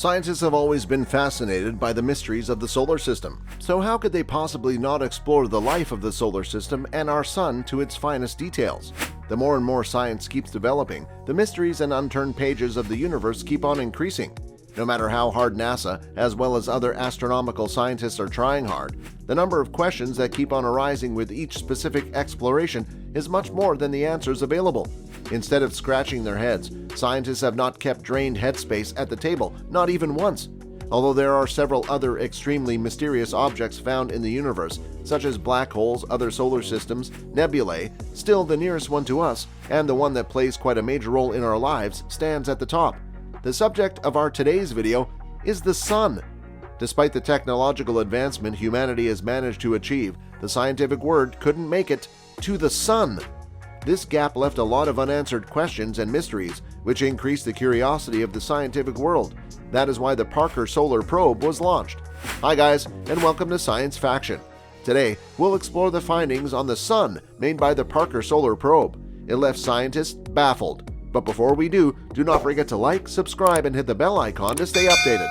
Scientists have always been fascinated by the mysteries of the solar system, so how could they possibly not explore the life of the solar system and our sun to its finest details? The more and more science keeps developing, the mysteries and unturned pages of the universe keep on increasing. No matter how hard NASA, as well as other astronomical scientists, are trying hard, the number of questions that keep on arising with each specific exploration is much more than the answers available. Instead of scratching their heads, scientists have not kept drained headspace at the table, not even once. Although there are several other extremely mysterious objects found in the universe, such as black holes, other solar systems, nebulae, still the nearest one to us, and the one that plays quite a major role in our lives, stands at the top. The subject of our today's video is the Sun. Despite the technological advancement humanity has managed to achieve, the scientific word couldn't make it to the Sun. This gap left a lot of unanswered questions and mysteries, which increased the curiosity of the scientific world. That is why the Parker Solar Probe was launched. Hi guys, and welcome to Science Faction. Today, we'll explore the findings on the Sun made by the Parker Solar Probe. It left scientists baffled. But before we do not forget to like, subscribe, and hit the bell icon to stay updated.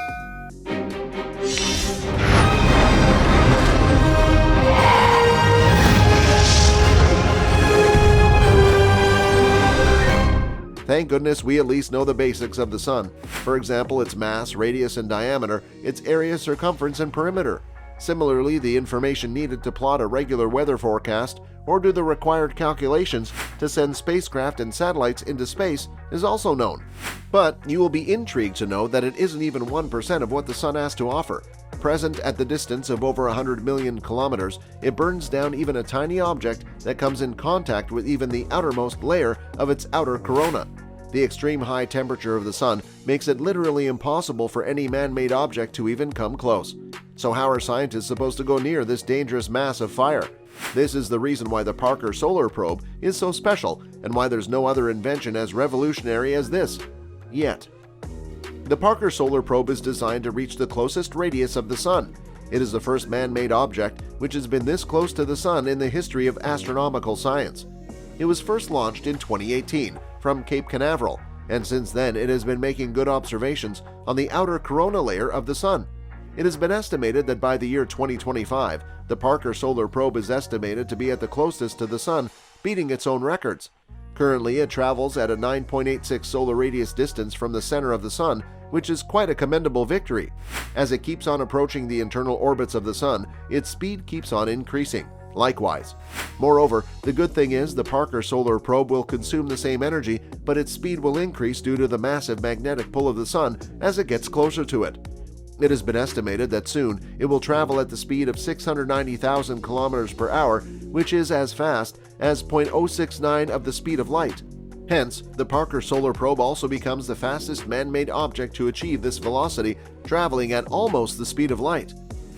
Thank goodness we at least know the basics of the Sun. For example, its mass, radius and diameter, its area, circumference, and perimeter. Similarly, the information needed to plot a regular weather forecast or do the required calculations to send spacecraft and satellites into space is also known. But you will be intrigued to know that it isn't even 1% of what the Sun has to offer. Present at the distance of over 100 million kilometers, it burns down even a tiny object that comes in contact with even the outermost layer of its outer corona. The extreme high temperature of the Sun makes it literally impossible for any man-made object to even come close. So how are scientists supposed to go near this dangerous mass of fire? This is the reason why the Parker Solar Probe is so special and why there's no other invention as revolutionary as this. Yet. The Parker Solar Probe is designed to reach the closest radius of the Sun. It is the first man-made object which has been this close to the Sun in the history of astronomical science. It was first launched in 2018 from Cape Canaveral, and since then it has been making good observations on the outer corona layer of the Sun. It has been estimated that by the year 2025, the Parker Solar Probe is estimated to be at the closest to the Sun, beating its own records. Currently, it travels at a 9.86 solar radius distance from the center of the Sun, which is quite a commendable victory. As it keeps on approaching the internal orbits of the Sun, its speed keeps on increasing. Likewise. Moreover, the good thing is the Parker Solar Probe will consume the same energy, but its speed will increase due to the massive magnetic pull of the Sun as it gets closer to it. It has been estimated that soon it will travel at the speed of 690,000 kilometers per hour, which is as fast as 0.069 of the speed of light. Hence, the Parker Solar Probe also becomes the fastest man-made object to achieve this velocity, traveling at almost the speed of light.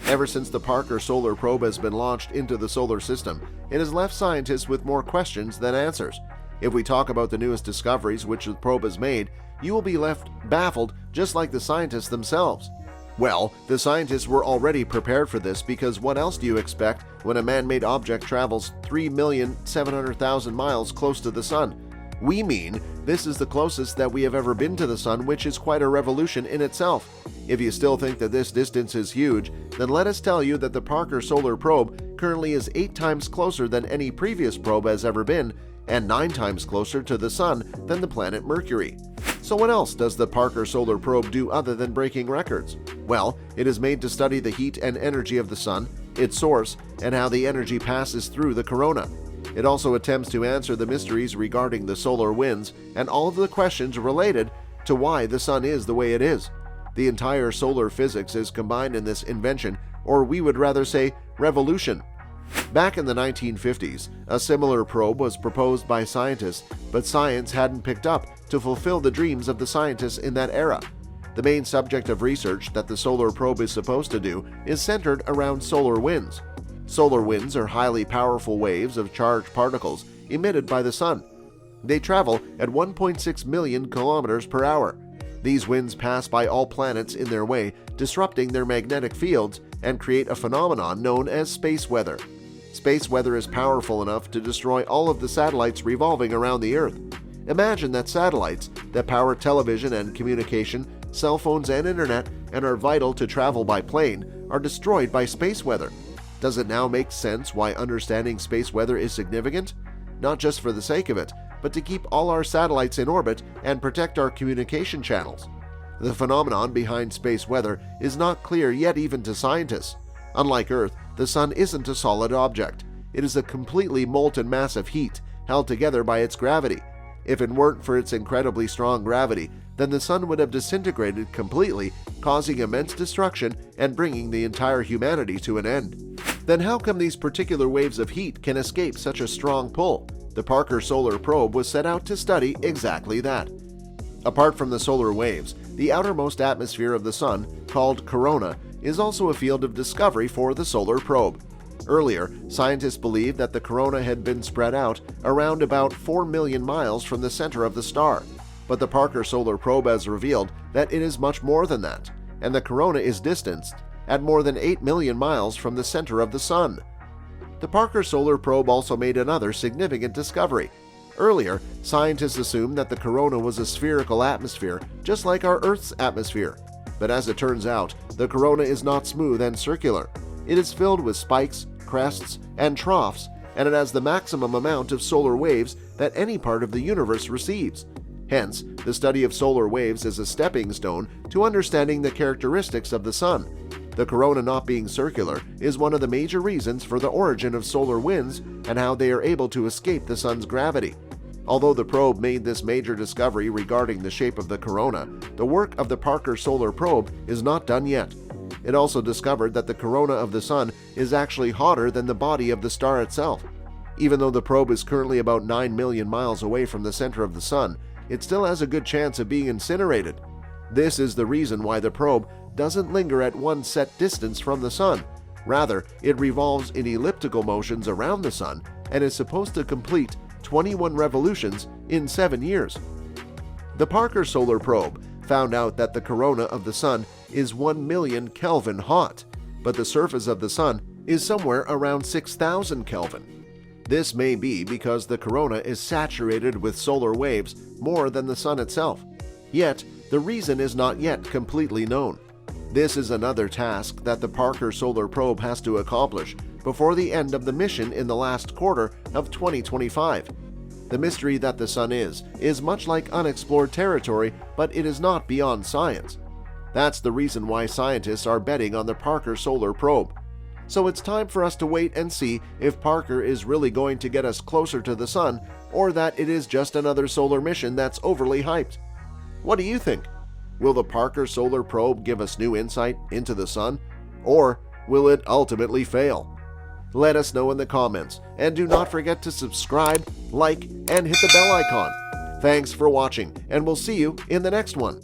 Ever since the Parker Solar Probe has been launched into the solar system, it has left scientists with more questions than answers. If we talk about the newest discoveries which the probe has made, you will be left baffled just like the scientists themselves. Well, the scientists were already prepared for this because what else do you expect when a man-made object travels 3,700,000 miles close to the Sun? We mean this is the closest that we have ever been to the Sun, which is quite a revolution in itself. If you still think that this distance is huge, then let us tell you that the Parker Solar Probe currently is 8 times closer than any previous probe has ever been, and 9 times closer to the Sun than the planet Mercury. So what else does the Parker Solar Probe do other than breaking records? Well, it is made to study the heat and energy of the Sun, its source, and how the energy passes through the corona. It also attempts to answer the mysteries regarding the solar winds and all of the questions related to why the Sun is the way it is. The entire solar physics is combined in this invention, or we would rather say revolution. Back in the 1950s, a similar probe was proposed by scientists, but science hadn't picked up to fulfill the dreams of the scientists in that era. The main subject of research that the solar probe is supposed to do is centered around solar winds. Solar winds are highly powerful waves of charged particles emitted by the Sun. They travel at 1.6 million kilometers per hour. These winds pass by all planets in their way, disrupting their magnetic fields and create a phenomenon known as space weather. Space weather is powerful enough to destroy all of the satellites revolving around the Earth. Imagine that satellites that power television and communication cell phones and internet, and are vital to travel by plane, are destroyed by space weather. Does it now make sense why understanding space weather is significant? Not just for the sake of it, but to keep all our satellites in orbit and protect our communication channels. The phenomenon behind space weather is not clear yet even to scientists. Unlike Earth, the Sun isn't a solid object. It is a completely molten mass of heat held together by its gravity. If it weren't for its incredibly strong gravity, then the Sun would have disintegrated completely, causing immense destruction and bringing the entire humanity to an end. Then how come these particular waves of heat can escape such a strong pull? The Parker Solar Probe was set out to study exactly that. Apart from the solar waves, the outermost atmosphere of the Sun, called corona, is also a field of discovery for the solar probe. Earlier, scientists believed that the corona had been spread out around about 4 million miles from the center of the star, but the Parker Solar Probe has revealed that it is much more than that, and the corona is distanced at more than 8 million miles from the center of the Sun. The Parker Solar Probe also made another significant discovery. Earlier, scientists assumed that the corona was a spherical atmosphere, just like our Earth's atmosphere. But as it turns out, the corona is not smooth and circular. It is filled with spikes, crests, and troughs, and it has the maximum amount of solar waves that any part of the universe receives. Hence, the study of solar waves is a stepping stone to understanding the characteristics of the Sun. The corona not being circular is one of the major reasons for the origin of solar winds and how they are able to escape the Sun's gravity. Although the probe made this major discovery regarding the shape of the corona, the work of the Parker Solar Probe is not done yet. It also discovered that the corona of the Sun is actually hotter than the body of the star itself. Even though the probe is currently about 9 million miles away from the center of the Sun, it still has a good chance of being incinerated. This is the reason why the probe doesn't linger at one set distance from the Sun. Rather, it revolves in elliptical motions around the Sun and is supposed to complete 21 revolutions in 7 years. The Parker Solar Probe found out that the corona of the Sun is 1 million Kelvin hot, but the surface of the Sun is somewhere around 6,000 Kelvin. This may be because the corona is saturated with solar waves more than the Sun itself. Yet, the reason is not yet completely known. This is another task that the Parker Solar Probe has to accomplish before the end of the mission in the last quarter of 2025. The mystery that the Sun is much like unexplored territory, but it is not beyond science. That's the reason why scientists are betting on the Parker Solar Probe. So it's time for us to wait and see if Parker is really going to get us closer to the Sun, or that it is just another solar mission that's overly hyped. What do you think? Will the Parker Solar Probe give us new insight into the Sun, or will it ultimately fail? Let us know in the comments, and do not forget to subscribe, like, and hit the bell icon. Thanks for watching, and we'll see you in the next one.